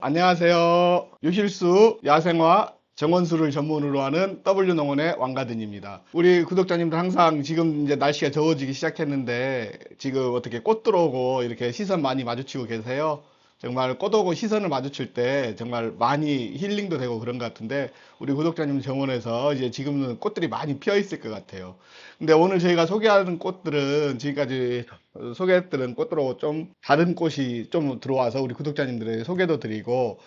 안녕하세요. 유실수, 야생화, 정원수를 전문으로 하는 W농원의 왕가든입니다. 우리 구독자님들 항상 지금 이제 날씨가 더워지기 시작했는데 지금 어떻게 꽃 들어오고 이렇게 시선 많이 마주치고 계세요? 정말 꽃 오고 시선을 마주칠 때 정말 많이 힐링도 되고 그런 것 같은데 우리 구독자님 정원에서 이제 지금은 꽃들이 많이 피어 있을 것 같아요. 근데 오늘 저희가 소개하는 꽃들은 지금까지 소개했던 꽃들하고 좀 다른 꽃이 좀 들어와서 우리 구독자님들에게 소개도 드리고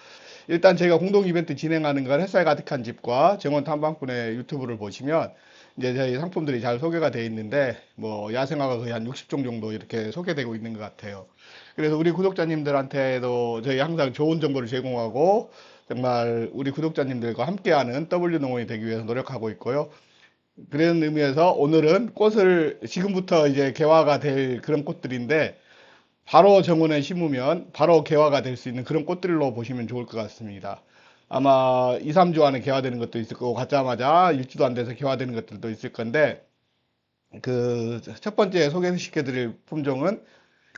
일단 저희가 공동 이벤트 진행하는 건 햇살 가득한 집과 정원 탐방꾼의 유튜브를 보시면 이제 저희 상품들이 잘 소개가 되어 있는데 뭐 야생화가 거의 한 60종 정도 이렇게 소개되고 있는 것 같아요. 그래서 우리 구독자님들한테도 저희 항상 좋은 정보를 제공하고 정말 우리 구독자님들과 함께하는 W농원이 되기 위해서 노력하고 있고요. 그런 의미에서 오늘은 꽃을 지금부터 이제 개화가 될 그런 꽃들인데 바로 정원에 심으면 바로 개화가 될 수 있는 그런 꽃들로 보시면 좋을 것 같습니다. 아마 2, 3주 안에 개화되는 것도 있을 거고 갖자마자 일주도 안 돼서 개화되는 것들도 있을 건데 그 첫 번째 소개시켜 드릴 품종은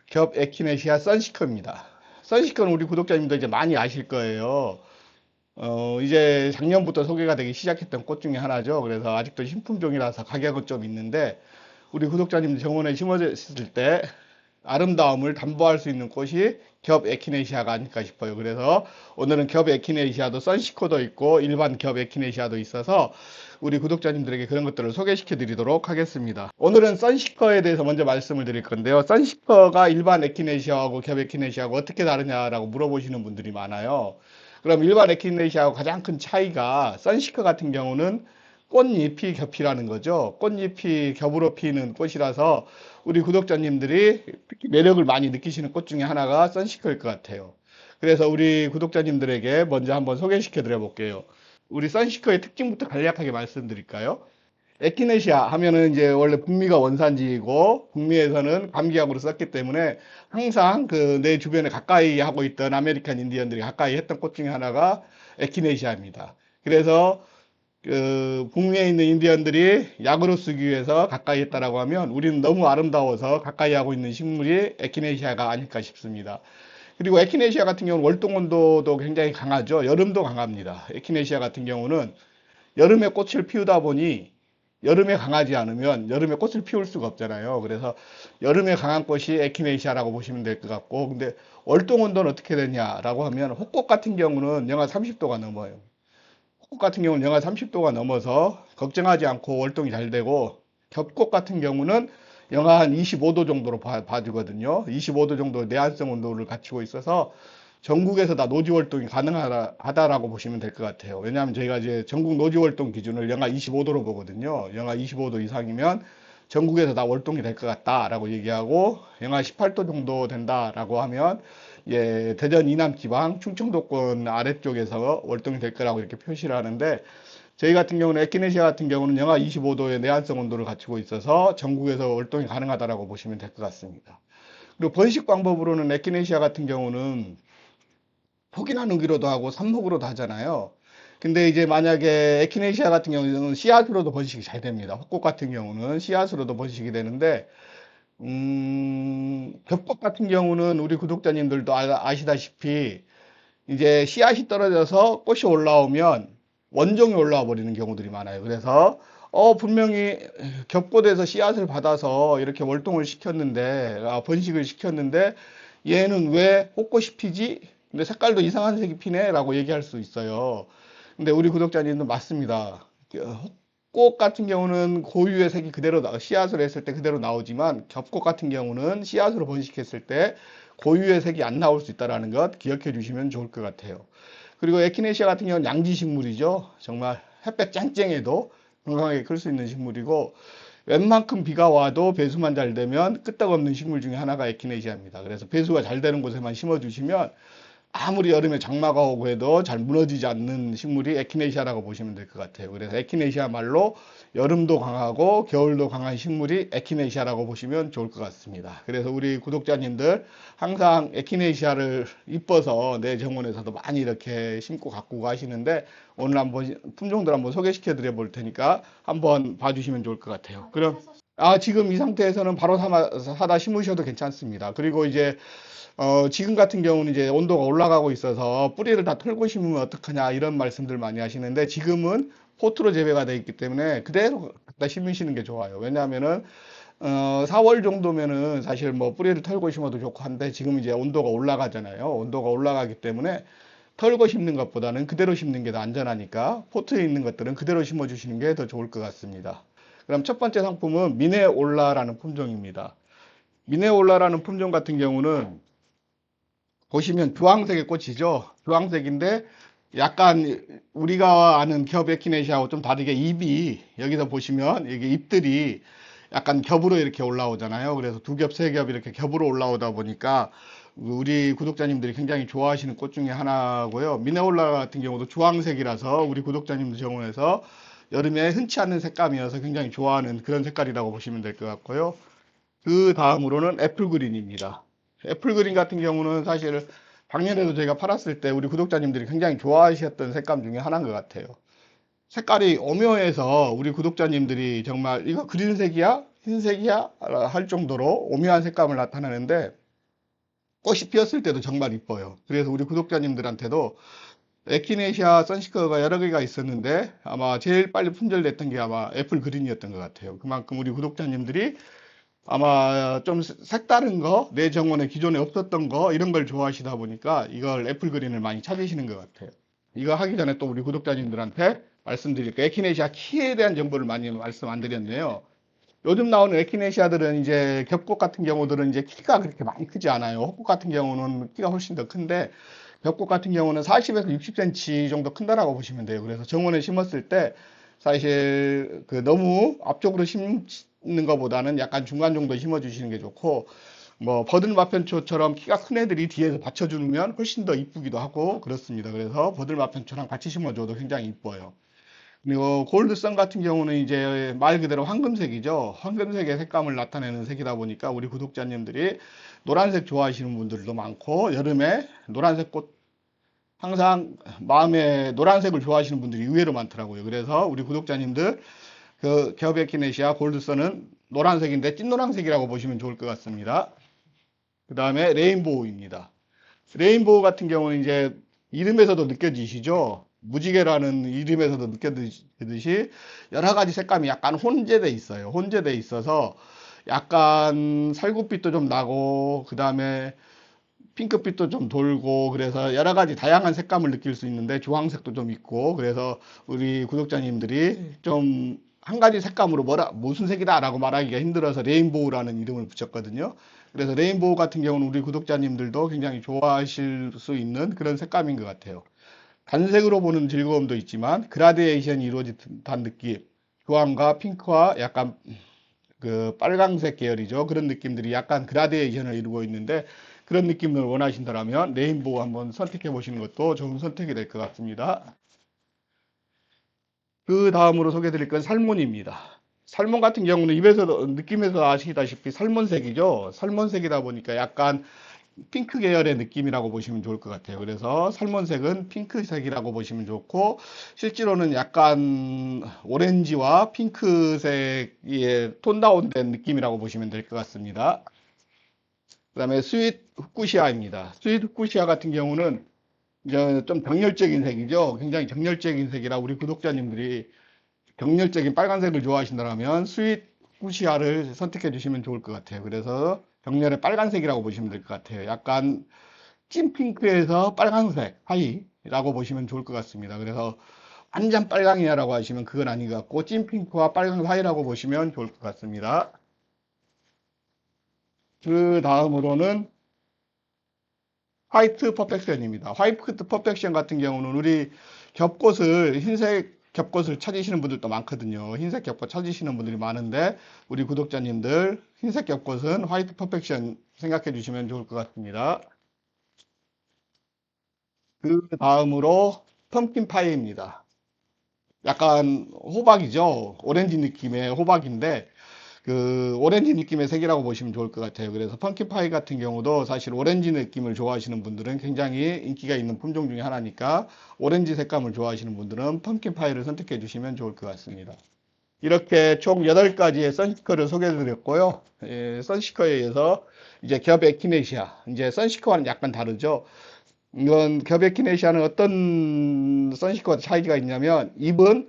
겹 에키네시아 선시커입니다. 선시커는 우리 구독자님도 이제 많이 아실 거예요. 이제 작년부터 소개가 되기 시작했던 꽃 중에 하나죠. 그래서 아직도 신품종이라서 가격은 좀 있는데 우리 구독자님들 정원에 심어졌을 때 아름다움을 담보할 수 있는 꽃이 겹 에키네시아가 아닐까 싶어요. 그래서 오늘은 겹 에키네시아도 선시코도 있고 일반 겹 에키네시아도 있어서 우리 구독자님들에게 그런 것들을 소개시켜 드리도록 하겠습니다. 오늘은 선시커에 대해서 먼저 말씀을 드릴 건데요. 선시커가 일반 에키네시아하고 겹 에키네시아하고 어떻게 다르냐라고 물어보시는 분들이 많아요. 그럼 일반 에키네시아하고 가장 큰 차이가 선시커 같은 경우는 꽃잎이 겹이라는 거죠. 꽃잎이 겹으로 피는 꽃이라서 우리 구독자님들이 매력을 많이 느끼시는 꽃 중에 하나가 선시커일 것 같아요. 그래서 우리 구독자님들에게 먼저 한번 소개시켜 드려 볼게요. 우리 선시커의 특징부터 간략하게 말씀드릴까요? 에키네시아 하면은 이제 원래 북미가 원산지이고 북미에서는 감기약으로 썼기 때문에 항상 그 내 주변에 가까이 하고 있던 아메리칸 인디언들이 가까이 했던 꽃 중에 하나가 에키네시아입니다. 그래서 그 북미에 있는 인디언들이 약으로 쓰기 위해서 가까이 했다라고 하면 우리는 너무 아름다워서 가까이 하고 있는 식물이 에키네시아가 아닐까 싶습니다. 그리고 에키네시아 같은 경우는 월동 온도도 굉장히 강하죠. 여름도 강합니다. 에키네시아 같은 경우는 여름에 꽃을 피우다 보니 여름에 강하지 않으면 여름에 꽃을 피울 수가 없잖아요. 그래서 여름에 강한 꽃이 에키네시아라고 보시면 될 것 같고 근데 월동 온도는 어떻게 되냐라고 하면 혹꽃 같은 경우는 영하 30도가 넘어요. 꽃 같은 경우는 영하 30도가 넘어서 걱정하지 않고 월동이 잘 되고 겹꽃 같은 경우는 영하 한 25도 정도로 봐주거든요. 25도 정도 내한성 온도를 갖추고 있어서 전국에서 다 노지 활동이 가능하다라고 보시면 될 것 같아요. 왜냐하면 저희가 이제 전국 노지 활동 기준을 영하 25도로 보거든요. 영하 25도 이상이면 전국에서 다 월동이 될 것 같다라고 얘기하고 영하 18도 정도 된다라고 하면 예, 대전 이남 지방 충청도권 아래쪽에서 월동이 될 거라고 이렇게 표시를 하는데 저희 같은 경우는 에키네시아 같은 경우는 영하 25도의 내한성 온도를 갖추고 있어서 전국에서 월동이 가능하다라고 보시면 될 것 같습니다. 그리고 번식 방법으로는 에키네시아 같은 경우는 폭이나 누기로도 하고 삽목으로도 하잖아요. 근데 이제 만약에 에키네시아 같은 경우는 씨앗으로도 번식이 잘 됩니다. 헛꽃 같은 경우는 씨앗으로도 번식이 되는데 겹꽃 같은 경우는 우리 구독자님들도 아시다시피 이제 씨앗이 떨어져서 꽃이 올라오면 원종이 올라와 버리는 경우들이 많아요. 그래서 분명히 겹꽃에서 씨앗을 받아서 이렇게 월동을 시켰는데 번식을 시켰는데 얘는 왜 꽃꽃이 피지? 근데 색깔도 이상한 색이 피네? 라고 얘기할 수 있어요. 근데 우리 구독자님도 맞습니다. 꽃 같은 경우는 고유의 색이 그대로 씨앗으로 했을 때 그대로 나오지만 겹꽃 같은 경우는 씨앗으로 번식했을 때 고유의 색이 안 나올 수 있다는 것 기억해 주시면 좋을 것 같아요. 그리고 에키네시아 같은 경우는 양지식물이죠. 정말 햇볕 쨍쨍해도 건강하게 클 수 있는 식물이고 웬만큼 비가 와도 배수만 잘 되면 끄떡없는 식물 중에 하나가 에키네시아입니다. 그래서 배수가 잘 되는 곳에만 심어주시면 아무리 여름에 장마가 오고 해도 잘 무너지지 않는 식물이 에키네시아라고 보시면 될 것 같아요. 그래서 에키네시아 말로 여름도 강하고 겨울도 강한 식물이 에키네시아라고 보시면 좋을 것 같습니다. 그래서 우리 구독자님들 항상 에키네시아를 이뻐서 내 정원에서도 많이 이렇게 심고 가꾸고 하시는데 오늘 한번 품종들 한번 소개시켜 드려 볼 테니까 한번 봐주시면 좋을 것 같아요. 그럼 지금 이 상태에서는 바로 사다 심으셔도 괜찮습니다. 그리고 이제 지금 같은 경우는 이제 온도가 올라가고 있어서 뿌리를 다 털고 심으면 어떡하냐 이런 말씀들 많이 하시는데, 지금은 포트로 재배가 되어 있기 때문에 그대로 갖다 심으시는 게 좋아요. 왜냐하면은 4월 정도면은 사실 뭐 뿌리를 털고 심어도 좋고 한데, 지금 이제 온도가 올라가잖아요. 온도가 올라가기 때문에 털고 심는 것보다는 그대로 심는 게 더 안전하니까 포트에 있는 것들은 그대로 심어 주시는 게 더 좋을 것 같습니다. 그럼 첫 번째 상품은 미네올라라는 품종입니다. 미네올라라는 품종 같은 경우는 보시면 주황색의 꽃이죠. 주황색인데 약간 우리가 아는 겹 에키네시아하고 좀 다르게 잎이, 여기서 보시면 이게 잎들이 약간 겹으로 이렇게 올라오잖아요. 그래서 두 겹, 세 겹 이렇게 겹으로 올라오다 보니까 우리 구독자님들이 굉장히 좋아하시는 꽃 중에 하나고요. 미네올라 같은 경우도 주황색이라서 우리 구독자님들 정원에서 여름에 흔치 않은 색감이어서 굉장히 좋아하는 그런 색깔이라고 보시면 될 것 같고요. 그 다음으로는 애플그린입니다. 애플그린 같은 경우는 사실 작년에도 저희가 팔았을 때 우리 구독자님들이 굉장히 좋아하셨던 색감 중에 하나인 것 같아요. 색깔이 오묘해서 우리 구독자님들이 정말 이거 그린색이야? 흰색이야? 할 정도로 오묘한 색감을 나타내는데, 꽃이 피었을 때도 정말 이뻐요. 그래서 우리 구독자님들한테도 에키네시아 선시커가 여러 개가 있었는데 아마 제일 빨리 품절됐던 게 아마 애플 그린이었던 것 같아요. 그만큼 우리 구독자님들이 아마 좀 색다른 거, 내 정원에 기존에 없었던 거, 이런 걸 좋아하시다 보니까 이걸 애플 그린을 많이 찾으시는 것 같아요. 이거 하기 전에 또 우리 구독자님들한테 말씀드릴 게, 에키네시아 키에 대한 정보를 많이 말씀 안 드렸네요. 요즘 나오는 에키네시아들은 이제 겹꽃 같은 경우들은 이제 키가 그렇게 많이 크지 않아요. 헛꽃 같은 경우는 키가 훨씬 더 큰데, 겹꽃 같은 경우는 40에서 60cm 정도 큰다라고 보시면 돼요. 그래서 정원에 심었을 때 사실 그 너무 앞쪽으로 심는 것보다는 약간 중간 정도 심어 주시는 게 좋고, 뭐 버들마편초처럼 키가 큰 애들이 뒤에서 받쳐주면 훨씬 더 이쁘기도 하고 그렇습니다. 그래서 버들마편초랑 같이 심어줘도 굉장히 이뻐요. 그리고 골드선 같은 경우는 이제 말 그대로 황금색이죠. 황금색의 색감을 나타내는 색이다 보니까 우리 구독자님들이 노란색 좋아하시는 분들도 많고, 여름에 노란색 꽃 항상 마음에 노란색을 좋아하시는 분들이 의외로 많더라고요. 그래서 우리 구독자님들 그 겨베키네시아 골드선은 노란색인데 찐노란색이라고 보시면 좋을 것 같습니다. 그 다음에 레인보우입니다. 레인보우 같은 경우는 이제 이름에서도 느껴지시죠? 무지개라는 이름에서도 느껴지듯이 여러 가지 색감이 약간 혼재돼 있어요. 혼재돼 있어서 약간 살구빛도 좀 나고, 그 다음에 핑크빛도 좀 돌고, 그래서 여러 가지 다양한 색감을 느낄 수 있는데, 주황색도 좀 있고, 그래서 우리 구독자님들이 좀 한 가지 색감으로 무슨 색이다라고 말하기가 힘들어서 레인보우라는 이름을 붙였거든요. 그래서 레인보우 같은 경우는 우리 구독자님들도 굉장히 좋아하실 수 있는 그런 색감인 것 같아요. 단색으로 보는 즐거움도 있지만 그라데이션이 이루어진 듯한 느낌, 주황과 핑크와 약간 그 빨강색 계열이죠. 그런 느낌들이 약간 그라데이션을 이루고 있는데, 그런 느낌을 원하신다면 레인보우 한번 선택해 보시는 것도 좋은 선택이 될 것 같습니다. 그 다음으로 소개해 드릴 건 살몬입니다. 살몬 같은 경우는 입에서 느낌에서 아시다시피 살몬색이죠. 살몬색이다 보니까 약간 핑크 계열의 느낌이라고 보시면 좋을 것 같아요. 그래서 살몬색은 핑크색이라고 보시면 좋고, 실제로는 약간 오렌지와 핑크색의 톤 다운된 느낌이라고 보시면 될 것 같습니다. 그 다음에 스윗 후쿠시아입니다. 스윗 후쿠시아 같은 경우는 이제 좀 정열적인 색이죠. 굉장히 정열적인 색이라 우리 구독자님들이 정열적인 빨간색을 좋아하신다면 스윗 후쿠시아를 선택해 주시면 좋을 것 같아요. 그래서 정열의 빨간색이라고 보시면 될 것 같아요. 약간 찐 핑크에서 빨간색 사이라고 보시면 좋을 것 같습니다. 그래서 완전 빨강이야라고 하시면 그건 아닌 것 같고, 찐 핑크와 빨강 사이라고 보시면 좋을 것 같습니다. 그 다음으로는 화이트 퍼펙션입니다. 화이트 퍼펙션 같은 경우는 우리 겹꽃을, 흰색 겹꽃을 찾으시는 분들도 많거든요. 흰색 겹꽃 찾으시는 분들이 많은데, 우리 구독자님들 흰색 겹꽃은 화이트 퍼펙션 생각해 주시면 좋을 것 같습니다. 그 다음으로 펌킨 파이입니다. 약간 호박이죠. 오렌지 느낌의 호박인데 그 오렌지 느낌의 색이라고 보시면 좋을 것 같아요. 그래서 펀키파이 같은 경우도 사실 오렌지 느낌을 좋아하시는 분들은 굉장히 인기가 있는 품종 중에 하나니까, 오렌지 색감을 좋아하시는 분들은 펀키파이를 선택해 주시면 좋을 것 같습니다. 이렇게 총 8가지의 선시커를 소개해 드렸고요. 예, 선시커에 의해서 이제 겹 에키네시아, 이제 선시커와는 약간 다르죠. 이건 겹 에키네시아는 어떤 선시커와 차이가 있냐면 잎은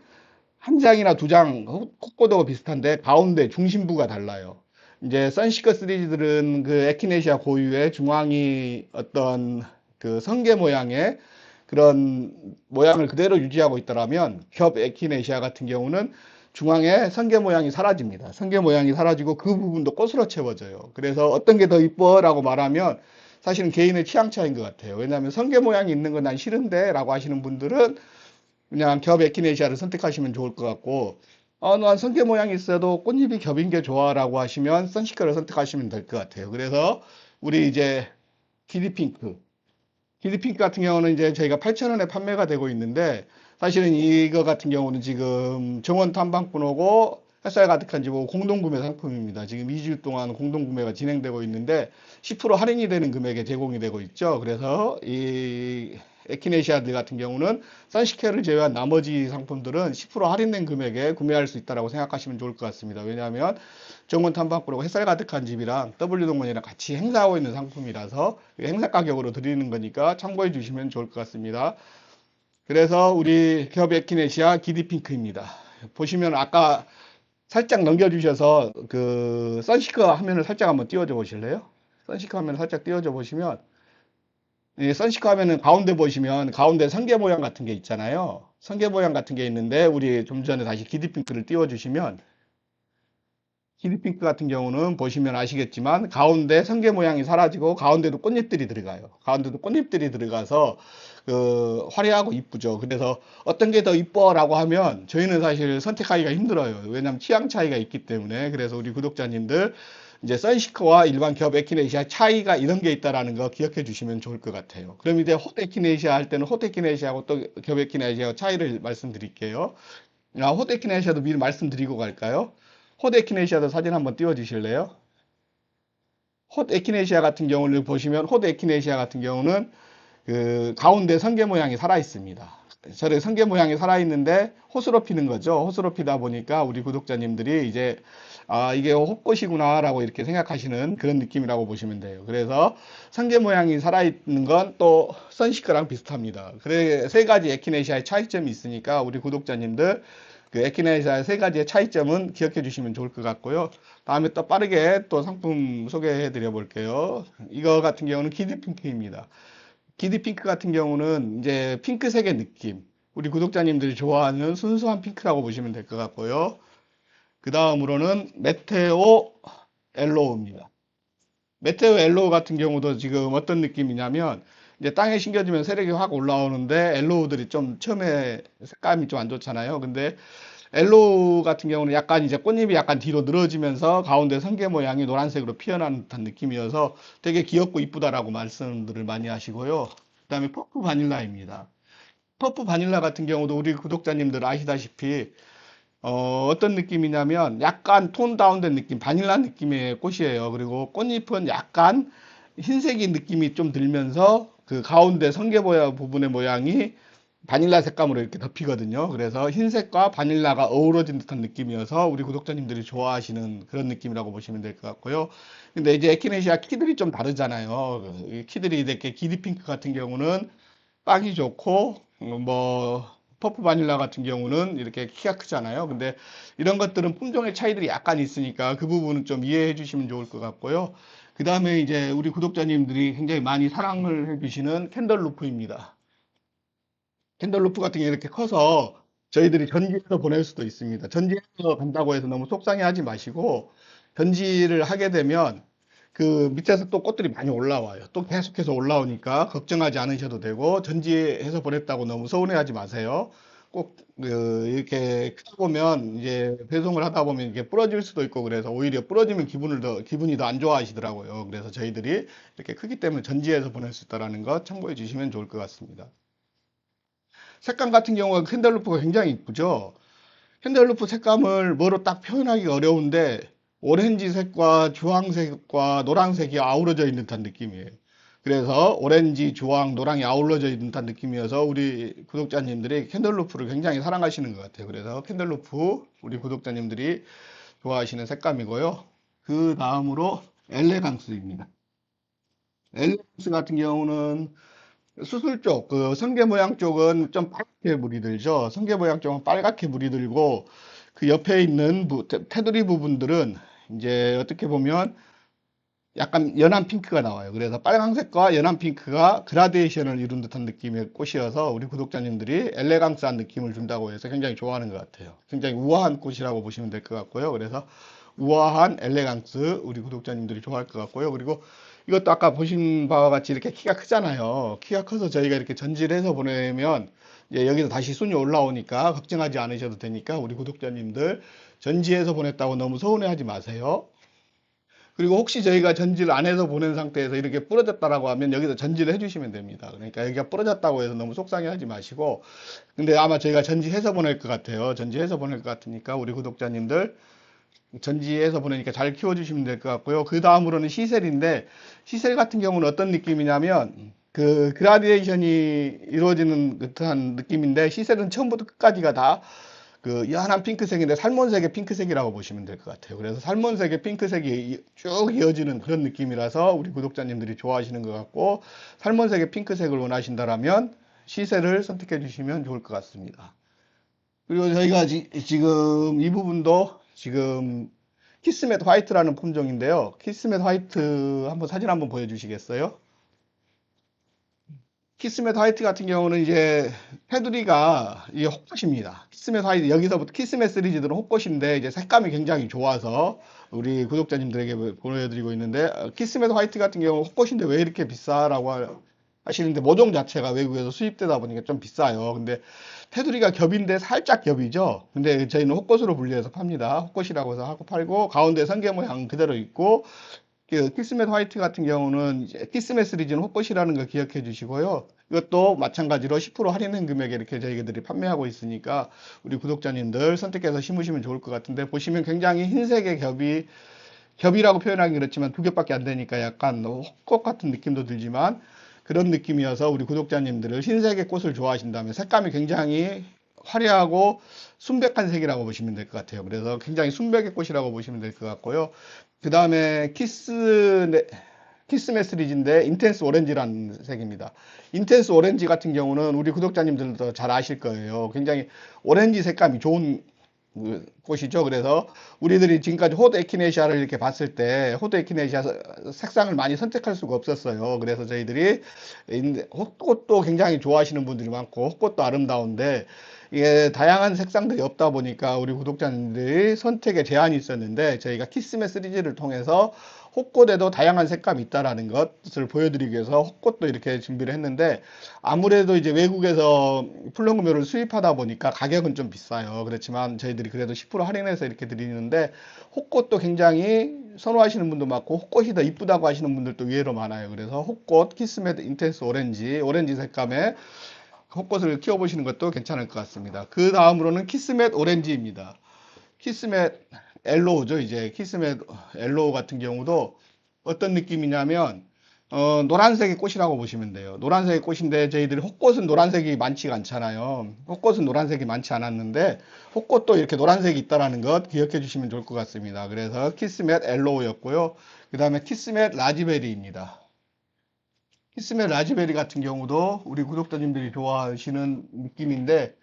한 장이나 두 장, 코코도가 비슷한데 가운데 중심부가 달라요. 이제 선시커 시리즈들은 그 에키네시아 고유의 중앙이 어떤 그 성게 모양의 그런 모양을 그대로 유지하고 있더라면 겹 에키네시아 같은 경우는 중앙에 성게 모양이 사라집니다. 성게 모양이 사라지고 그 부분도 꽃으로 채워져요. 그래서 어떤 게 더 이뻐라고 말하면 사실은 개인의 취향 차이인 것 같아요. 왜냐하면 성게 모양이 있는 건 난 싫은데 라고 하시는 분들은 그냥 겹 에키네시아를 선택하시면 좋을 것 같고, 난 성게 모양이 있어도 꽃잎이 겹인 게 좋아라고 하시면 선시커를 선택하시면 될 것 같아요. 그래서 우리 이제 기디핑크. 기디핑크 같은 경우는 이제 저희가 8,000원에 판매가 되고 있는데, 사실은 이거 같은 경우는 지금 정원 탐방꾼하고 햇살 가득한 집하고 공동구매 상품입니다. 지금 2주 동안 공동구매가 진행되고 있는데 10% 할인이 되는 금액에 제공이 되고 있죠. 그래서 이 에키네시아드 같은 경우는 선시케를 제외한 나머지 상품들은 10% 할인된 금액에 구매할 수 있다고 생각하시면 좋을 것 같습니다. 왜냐하면 정원 탐방꾼하고 햇살 가득한 집이랑 W동원이랑 같이 행사하고 있는 상품이라서 행사 가격으로 드리는 거니까 참고해 주시면 좋을 것 같습니다. 그래서 우리 겹 에키네시아 기디핑크입니다. 보시면 아까 살짝 넘겨주셔서 그 선시커 화면을 살짝 한번 띄워줘 보실래요? 선시커 화면을 살짝 띄워줘 보시면 이 선시커 화면은 가운데 보시면 가운데 성게 모양 같은 게 있잖아요. 성게 모양 같은 게 있는데 우리 좀 전에 다시 기디핑크를 띄워주시면 키리핑크 같은 경우는 보시면 아시겠지만 가운데 성게 모양이 사라지고 가운데도 꽃잎들이 들어가요. 가운데도 꽃잎들이 들어가서 그 화려하고 이쁘죠. 그래서 어떤 게 더 이뻐라고 하면 저희는 사실 선택하기가 힘들어요. 왜냐하면 취향 차이가 있기 때문에. 그래서 우리 구독자님들 이제 선시커와 일반 겹 에키네시아 차이가 이런 게 있다라는 거 기억해 주시면 좋을 것 같아요. 그럼 이제 홑 에키네시아 할 때는 홑 에키네시아하고 또 겹 에키네시아 차이를 말씀드릴게요. 홑 에키네시아도 미리 말씀드리고 갈까요? 홑 에키네시아도 사진 한번 띄워 주실래요? 홑 에키네시아 같은 경우를 보시면 홑 에키네시아 같은 경우는 그 가운데 성게 모양이 살아 있습니다. 저를 성게 모양이 살아 있는데 호스로 피는 거죠. 호스로 피다 보니까 우리 구독자님들이 이제 이게 홑꽃이구나라고 이렇게 생각하시는 그런 느낌이라고 보시면 돼요. 그래서 성게 모양이 살아 있는 건 또 선시크랑 비슷합니다. 그래 세 가지 에키네시아의 차이점이 있으니까 우리 구독자님들 그 에키네시아의 세 가지의 차이점은 기억해 주시면 좋을 것 같고요. 다음에 또 빠르게 또 상품 소개해 드려 볼게요. 이거 같은 경우는 키드핑크입니다. 키드핑크 같은 경우는 이제 핑크색의 느낌. 우리 구독자님들이 좋아하는 순수한 핑크라고 보시면 될 것 같고요. 그 다음으로는 메테오 엘로우입니다. 메테오 엘로우 같은 경우도 지금 어떤 느낌이냐면 이제 땅에 심겨지면 세력이 확 올라오는데 엘로우들이 좀 처음에 색감이 좀 안 좋잖아요. 근데 엘로우 같은 경우는 약간 이제 꽃잎이 약간 뒤로 늘어지면서 가운데 성게 모양이 노란색으로 피어나는 듯한 느낌이어서 되게 귀엽고 이쁘다라고 말씀들을 많이 하시고요. 그다음에 퍼프 바닐라입니다. 퍼프 바닐라 같은 경우도 우리 구독자님들 아시다시피 어떤 느낌이냐면 약간 톤 다운된 느낌, 바닐라 느낌의 꽃이에요. 그리고 꽃잎은 약간 흰색이 느낌이 좀 들면서 그 가운데 성게보야 부분의 모양이 바닐라 색감으로 이렇게 덮이거든요. 그래서 흰색과 바닐라가 어우러진 듯한 느낌이어서 우리 구독자님들이 좋아하시는 그런 느낌이라고 보시면 될 것 같고요. 근데 이제 에키네시아 키들이 좀 다르잖아요. 이 키들이 이렇게 기디핑크 같은 경우는 빵이 좋고 뭐 퍼프 바닐라 같은 경우는 이렇게 키가 크잖아요. 근데 이런 것들은 품종의 차이들이 약간 있으니까 그 부분은 좀 이해해 주시면 좋을 것 같고요. 그 다음에 이제 우리 구독자님들이 굉장히 많이 사랑을 해 주시는 캔들루프입니다. 캔들루프 같은 게 이렇게 커서 저희들이 전지해서 보낼 수도 있습니다. 전지해서 간다고 해서 너무 속상해하지 마시고 전지를 하게 되면 그 밑에서 또 꽃들이 많이 올라와요. 또 계속해서 올라오니까 걱정하지 않으셔도 되고 전지해서 보냈다고 너무 서운해하지 마세요. 꼭 이렇게 크다 보면 이제 배송을 하다 보면 이게 부러질 수도 있고 그래서 오히려 부러지면 기분이 더 안 좋아하시더라고요. 그래서 저희들이 이렇게 크기 때문에 전지해서 보낼 수 있다라는 거 참고해 주시면 좋을 것 같습니다. 색감 같은 경우가 캔들루프가 굉장히 이쁘죠. 캔들루프 색감을 뭐로 딱 표현하기가 어려운데 오렌지색과 주황색과 노란색이 아우러져 있는 듯한 느낌이에요. 그래서 오렌지, 주황, 노랑이 아울러져 있는 듯한 느낌이어서 우리 구독자님들이 캔들루프를 굉장히 사랑하시는 것 같아요. 그래서 캔들루프 우리 구독자님들이 좋아하시는 색감이고요. 그 다음으로 엘레강스입니다. 엘레강스 같은 경우는 수술 쪽, 그 성게 모양 쪽은 좀 빨갛게 물이 들죠. 성게 모양 쪽은 빨갛게 물이 들고 그 옆에 있는 테두리 부분들은 이제 어떻게 보면 약간 연한 핑크가 나와요. 그래서 빨강색과 연한 핑크가 그라데이션을 이룬 듯한 느낌의 꽃이어서 우리 구독자님들이 엘레강스한 느낌을 준다고 해서 굉장히 좋아하는 것 같아요. 굉장히 우아한 꽃이라고 보시면 될 것 같고요. 그래서 우아한 엘레강스 우리 구독자님들이 좋아할 것 같고요. 그리고 이것도 아까 보신 바와 같이 이렇게 키가 크잖아요. 키가 커서 저희가 이렇게 전지를 해서 보내면 이제 여기서 다시 순이 올라오니까 걱정하지 않으셔도 되니까 우리 구독자님들 전지해서 보냈다고 너무 서운해하지 마세요. 그리고 혹시 저희가 전지를 안 해서 보낸 상태에서 이렇게 부러졌다라고 하면 여기서 전지를 해주시면 됩니다. 그러니까 여기가 부러졌다고 해서 너무 속상해하지 마시고, 근데 아마 저희가 전지해서 보낼 것 같아요. 전지해서 보낼 것 같으니까 우리 구독자님들 전지해서 보내니까 잘 키워주시면 될 것 같고요. 그 다음으로는 시셀인데, 시셀 같은 경우는 어떤 느낌이냐면 그 그라디에이션이 이루어지는 듯한 느낌인데, 시셀은 처음부터 끝까지가 다 그 연한 핑크색인데 살몬색의 핑크색이라고 보시면 될 것 같아요. 그래서 살몬색의 핑크색이 쭉 이어지는 그런 느낌이라서 우리 구독자님들이 좋아하시는 것 같고, 살몬색의 핑크색을 원하신다라면 시세를 선택해 주시면 좋을 것 같습니다. 그리고 저희가 지금 이 부분도 지금 키스맷 화이트라는 품종인데요. 키스맷 화이트 한번 사진 한번 보여주시겠어요? 키스맷 화이트 같은 경우는 이제 테두리가 이게 혹꽃입니다. 키스맷 화이트 여기서부터 키스맷 시리즈들은 혹꽃인데 이제 색감이 굉장히 좋아서 우리 구독자님들에게 보여드리고 있는데 키스맷 화이트 같은 경우 혹꽃인데 왜 이렇게 비싸라고 하시는데 모종 자체가 외국에서 수입되다 보니까 좀 비싸요. 근데 테두리가 겹인데 살짝 겹이죠. 근데 저희는 혹꽃으로 분류해서 팝니다. 혹꽃이라고 해서 하고 팔고 가운데 성게 모양 그대로 있고 그 키스맷 화이트 같은 경우는 이제 키스맷 시리즈는 혹꽃이라는 걸 기억해 주시고요. 이것도 마찬가지로 10% 할인된 금액에 이렇게 저희들이 판매하고 있으니까 우리 구독자님들 선택해서 심으시면 좋을 것 같은데 보시면 굉장히 흰색의 겹이라고 표현하기 그렇지만 두 겹밖에 안 되니까 약간 혹꽃 같은 느낌도 들지만 그런 느낌이어서 우리 구독자님들을 흰색의 꽃을 좋아하신다면 색감이 굉장히 화려하고 순백한 색이라고 보시면 될 것 같아요. 그래서 굉장히 순백의 꽃이라고 보시면 될 것 같고요. 그 다음에 키스메 시리즈인데 인텐스 오렌지라는 색입니다. 인텐스 오렌지 같은 경우는 우리 구독자님들도 잘 아실 거예요. 굉장히 오렌지 색감이 좋은 그 꽃이죠. 그래서 우리들이 지금까지 호드 에키네시아를 이렇게 봤을 때 호드 에키네시아 색상을 많이 선택할 수가 없었어요. 그래서 저희들이 헛꽃도 굉장히 좋아하시는 분들이 많고 헛꽃도 아름다운데 이게 다양한 색상들이 없다 보니까 우리 구독자님들이 선택에 제한이 있었는데 저희가 키스메 시리즈를 통해서 헛꽃에도 다양한 색감이 있다라는 것을 보여드리기 위해서 헛꽃도 이렇게 준비를 했는데 아무래도 이제 외국에서 플럼금요를 수입하다 보니까 가격은 좀 비싸요. 그렇지만 저희들이 그래도 10% 할인해서 이렇게 드리는데 헛꽃도 굉장히 선호하시는 분도 많고 헛꽃이 더 이쁘다고 하시는 분들도 의외로 많아요. 그래서 헛꽃 키스메드 인텐스 오렌지 색감의 헛꽃을 키워보시는 것도 괜찮을 것 같습니다. 그 다음으로는 키스멧 오렌지입니다. 키스멧 엘로우죠. 이제 키스멧 엘로우 같은 경우도 어떤 느낌이냐면 노란색의 꽃이라고 보시면 돼요. 노란색의 꽃인데 저희들이 헛꽃은 노란색이 많지가 않잖아요. 헛꽃은 노란색이 많지 않았는데 헛꽃도 이렇게 노란색이 있다는 것 기억해 주시면 좋을 것 같습니다. 그래서 키스멧 엘로우였고요. 그 다음에 키스멧 라즈베리입니다. 키스멧 라즈베리 같은 경우도 우리 구독자님들이 좋아하시는 느낌인데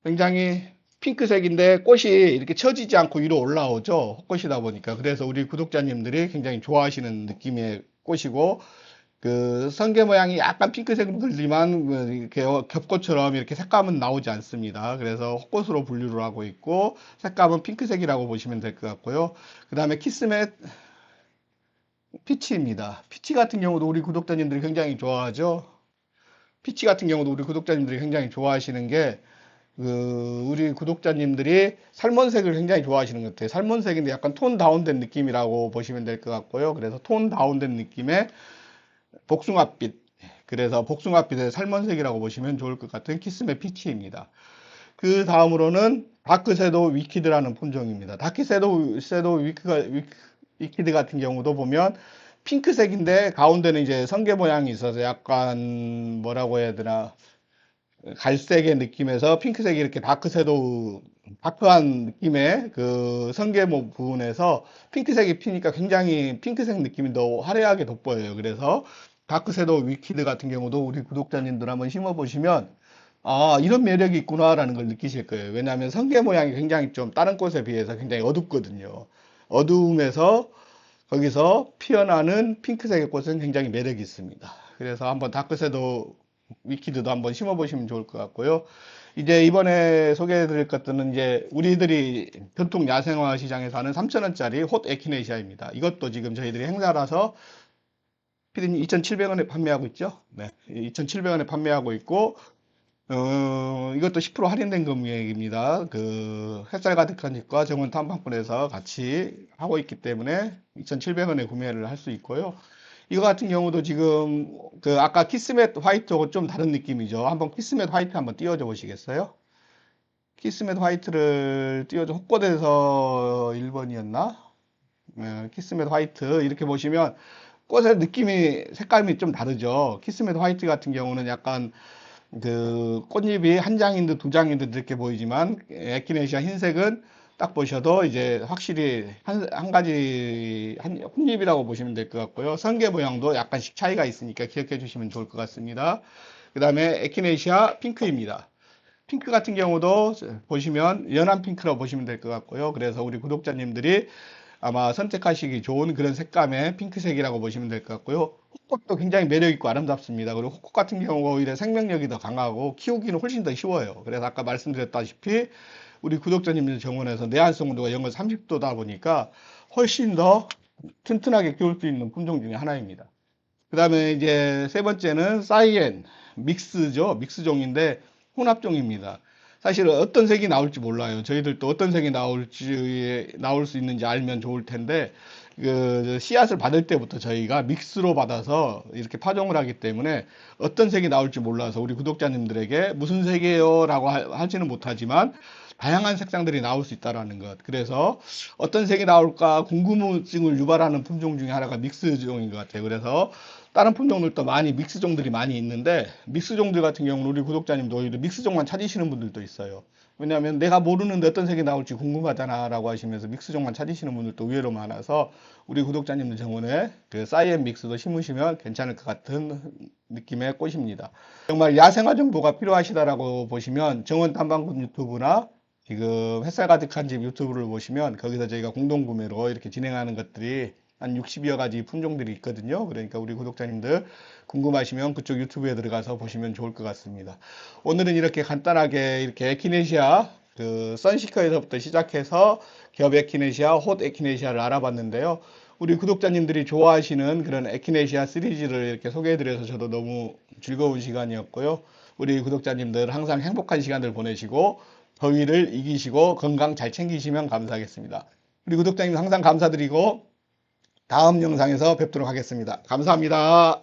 굉장히 핑크색인데 꽃이 이렇게 처지지 않고 위로 올라오죠. 헛꽃이다 보니까. 그래서 우리 구독자님들이 굉장히 좋아하시는 느낌의 꽃이고 그 성게 모양이 약간 핑크색으로 들지만 이렇게 겹꽃처럼 이렇게 색감은 나오지 않습니다. 그래서 헛꽃으로 분류를 하고 있고 색감은 핑크색이라고 보시면 될 것 같고요. 그 다음에 키스멧 피치입니다. 피치 같은 경우도 우리 구독자님들이 굉장히 좋아하죠. 피치 같은 경우도 우리 구독자님들이 굉장히 좋아하시는 게 우리 구독자님들이 살몬색을 굉장히 좋아하시는 것 같아요. 살몬색인데 약간 톤 다운된 느낌이라고 보시면 될 것 같고요. 그래서 톤 다운된 느낌의 복숭아빛. 그래서 복숭아빛의 살몬색이라고 보시면 좋을 것 같은 키스메 피치입니다. 그 다음으로는 다크 섀도우 위키드라는 품종입니다. 다크 섀도우 위키드 같은 경우도 보면 핑크색인데 가운데는 이제 성게 모양이 있어서 약간 뭐라고 해야 되나 갈색의 느낌에서 핑크색이 이렇게 다크 섀도우 다크한 느낌의 그 성게모 부분에서 핑크색이 피니까 굉장히 핑크색 느낌이 더 화려하게 돋보여요. 그래서 다크 섀도우 위키드 같은 경우도 우리 구독자님들 한번 심어보시면 아 이런 매력이 있구나라는 걸 느끼실 거예요. 왜냐하면 성게 모양이 굉장히 좀 다른 꽃에 비해서 굉장히 어둡거든요. 어두움에서 거기서 피어나는 핑크색의 꽃은 굉장히 매력이 있습니다. 그래서 한번 다크 섀도우 위키드도 한번 심어보시면 좋을 것 같고요. 이제 이번에 소개해드릴 것들은 이제 우리들이 전통 야생화 시장에서 하는 3,000원짜리 홑 에키네시아입니다. 이것도 지금 저희들이 행사라서 피디님 2,700원에 판매하고 있죠? 네. 2,700원에 판매하고 있고, 이것도 10% 할인된 금액입니다. 그 햇살 가득한 집과 정원 탐방꾼에서 같이 하고 있기 때문에 2,700원에 구매를 할 수 있고요. 이거 같은 경우도 지금 그 아까 키스맷 화이트하고 좀 다른 느낌이죠. 한번 키스맷 화이트 한번 띄워줘 보시겠어요? 키스맷 화이트를 띄워줘 헛꽃에서 1번이었나? 키스맷 화이트 이렇게 보시면 꽃의 느낌이 색감이 좀 다르죠. 키스맷 화이트 같은 경우는 약간 그 꽃잎이 한 장인 듯 두 장인 듯 이렇게 보이지만 에키네시아 흰색은 딱 보셔도 이제 확실히 한 가지 한 혼잎이라고 보시면 될 것 같고요. 성게 모양도 약간씩 차이가 있으니까 기억해 주시면 좋을 것 같습니다. 그 다음에 에키네시아 핑크입니다. 핑크 같은 경우도 보시면 연한 핑크라고 보시면 될 것 같고요. 그래서 우리 구독자님들이 아마 선택하시기 좋은 그런 색감의 핑크색이라고 보시면 될 것 같고요. 호꽃도 굉장히 매력있고 아름답습니다. 그리고 호꽃 같은 경우가 오히려 생명력이 더 강하고 키우기는 훨씬 더 쉬워요. 그래서 아까 말씀드렸다시피 우리 구독자님들 정원에서 내한성 온도가 영하 30도다 보니까 훨씬 더 튼튼하게 키울 수 있는 품종 중에 하나입니다. 그 다음에 이제 세 번째는 사이엔 믹스죠. 믹스종인데 혼합종입니다. 사실 어떤 색이 나올지 몰라요. 저희들도 어떤 색이 나올 수 있는지 알면 좋을 텐데, 그 씨앗을 받을 때부터 저희가 믹스로 받아서 이렇게 파종을 하기 때문에 어떤 색이 나올지 몰라서 우리 구독자님들에게 무슨 색이에요? 라고 하지는 못하지만 다양한 색상들이 나올 수 있다라는 것. 그래서 어떤 색이 나올까 궁금증을 유발하는 품종 중에 하나가 믹스종인 것 같아요. 그래서 다른 품종들도 많이 믹스종들이 많이 있는데 믹스종들 같은 경우는 우리 구독자님도 오히려 믹스종만 찾으시는 분들도 있어요. 왜냐하면 내가 모르는데 어떤 색이 나올지 궁금하잖아 라고 하시면서 믹스종만 찾으시는 분들도 의외로 많아서 우리 구독자님들 정원에 그 사이엔 믹스도 심으시면 괜찮을 것 같은 느낌의 꽃입니다. 정말 야생화 정보가 필요하시다라고 보시면 정원 탐방꾼 유튜브나 지금 햇살 가득한 집 유튜브를 보시면 거기서 저희가 공동 구매로 이렇게 진행하는 것들이 한 60여 가지 품종들이 있거든요. 그러니까 우리 구독자님들 궁금하시면 그쪽 유튜브에 들어가서 보시면 좋을 것 같습니다. 오늘은 이렇게 간단하게 이렇게 에키네시아 그 선시커에서부터 시작해서 겹 에키네시아, 홑 에키네시아를 알아봤는데요. 우리 구독자님들이 좋아하시는 그런 에키네시아 시리즈를 이렇게 소개해드려서 저도 너무 즐거운 시간이었고요. 우리 구독자님들 항상 행복한 시간들 보내시고 더위를 이기시고 건강 잘 챙기시면 감사하겠습니다. 우리 구독자님 항상 감사드리고 다음 영상에서 뵙도록 하겠습니다. 감사합니다.